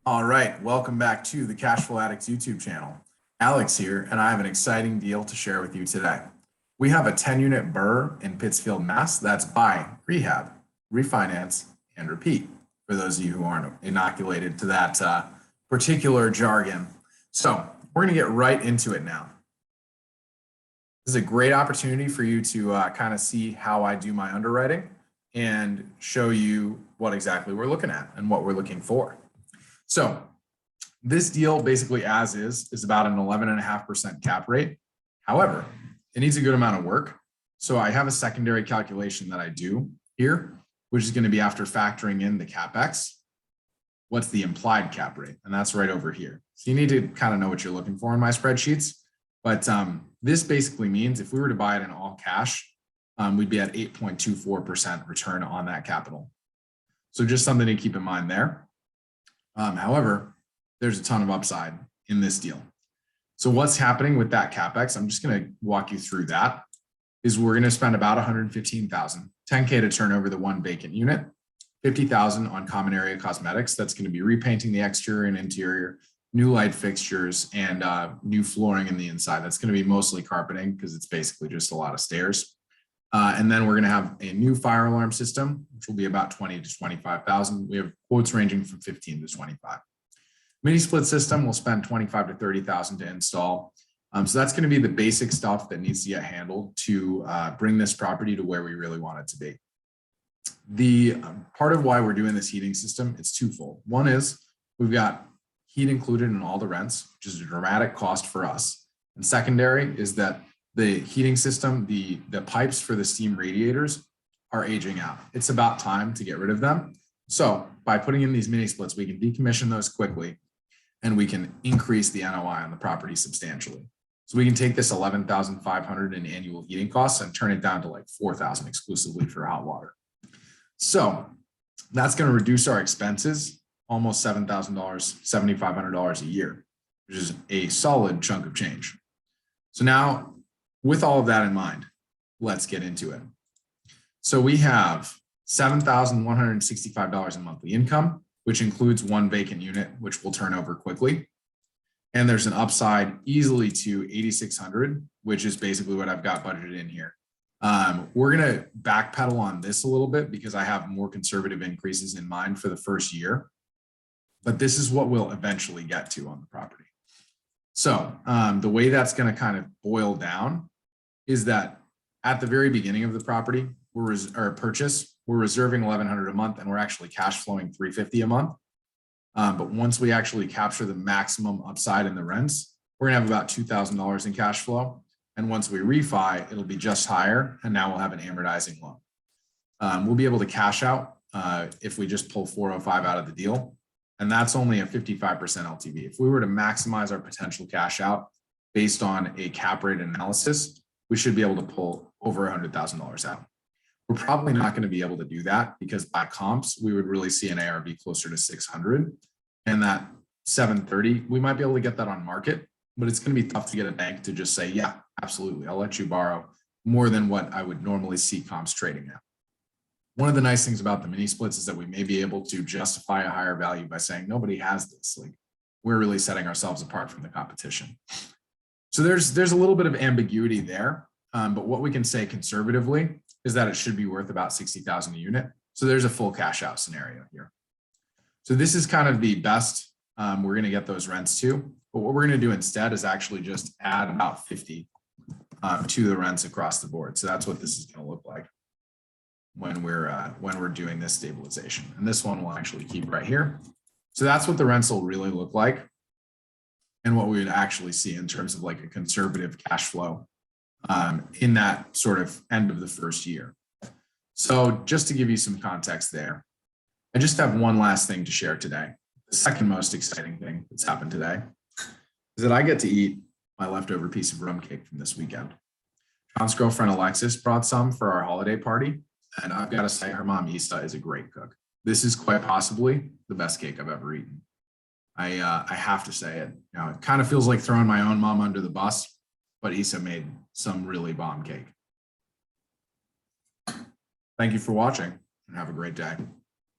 All right, welcome back to the Cash Flow Addicts YouTube channel. Alex here, and I have an exciting deal to share with you today. We have a 10-unit BRRR in Pittsfield, Mass. That's buy, rehab, refinance, and repeat, for those of you who aren't inoculated to that particular jargon. So we're going to get right into it now. This is a great opportunity for you to kind of see how I do my underwriting and show you what exactly we're looking at and what we're looking for. So this deal basically as is about an 11.5% cap rate. However, it needs a good amount of work. So I have a secondary calculation that I do here, which is going to be after factoring in the CapEx. What's the implied cap rate? And that's right over here. So you need to kind of know what you're looking for in my spreadsheets. But this basically means if we were to buy it in all cash, we'd be at 8.24% return on that capital. So just something to keep in mind there. However, there's a ton of upside in this deal. So what's happening with that CapEx? I'm just going to walk you through that. Is we're going to spend about $115,000, $10K to turn over the one vacant unit, $50,000 on common area cosmetics. That's going to be repainting the exterior and interior, new light fixtures, and new flooring in the inside. That's going to be mostly carpeting because it's basically just a lot of stairs. And then we're going to have a new fire alarm system, which will be about $20,000 to $25,000. We have quotes ranging from $15,000 to $25,000. Mini split system, we'll spend $25,000 to $30,000 to install. So that's going to be the basic stuff that needs to get handled to bring this property to where we really want it to be. The part of why we're doing this heating system, it's twofold. One is we've got heat included in all the rents, which is a dramatic cost for us. And secondary is that the heating system, the pipes for the steam radiators are aging out. It's about time to get rid of them. So by putting in these mini splits, we can decommission those quickly and we can increase the NOI on the property substantially. So we can take this $11,500 in annual heating costs and turn it down to like $4,000 exclusively for hot water. So that's going to reduce our expenses almost $7,000, $7,500 a year, which is a solid chunk of change. So now, with all of that in mind, let's get into it. So we have $7,165 in monthly income, which includes one vacant unit, which will turn over quickly. And there's an upside easily to $8,600, which is basically what I've got budgeted in here. We're going to backpedal on this a little bit because I have more conservative increases in mind for the first year. But this is what we'll eventually get to on the property. So the way that's going to kind of boil down is that at the very beginning of the property, we're reserving $1,100 a month, and we're actually cash flowing $350 a month. But once we actually capture the maximum upside in the rents, we're gonna have about $2,000 in cash flow. And once we refi, it'll be just higher, and now we'll have an amortizing loan. We'll be able to cash out if we just pull 405 out of the deal, and that's only a 55% LTV. If we were to maximize our potential cash out based on a cap rate analysis, we should be able to pull over $100,000 out. We're probably not going to be able to do that because by comps, we would really see an ARV closer to 600, and that 730, we might be able to get that on market, but it's going to be tough to get a bank to just say, yeah, absolutely, I'll let you borrow more than what I would normally see comps trading at. One of the nice things about the mini splits is that we may be able to justify a higher value by saying nobody has this. Like, we're really setting ourselves apart from the competition. So there's a little bit of ambiguity there, but what we can say conservatively is that it should be worth about $60,000 a unit. So there's a full cash out scenario here. So this is kind of the best we're going to get those rents to. But what we're going to do instead is actually just add about 50 to the rents across the board. So that's what this is going to look like when we're doing this stabilization. And this one will actually keep right here. So that's what the rents will really look like, and what we would actually see in terms of like a conservative cash flow in that sort of end of the first year. So just to give you some context there, I just have one last thing to share today. The second most exciting thing that's happened today is that I get to eat my leftover piece of rum cake from this weekend. John's girlfriend Alexis brought some for our holiday party, and I've got to say her mom Issa is a great cook. This is quite possibly the best cake I've ever eaten. I have to say it. You know, it kind of feels like throwing my own mom under the bus, but Issa made some really bomb cake. Thank you for watching, and have a great day.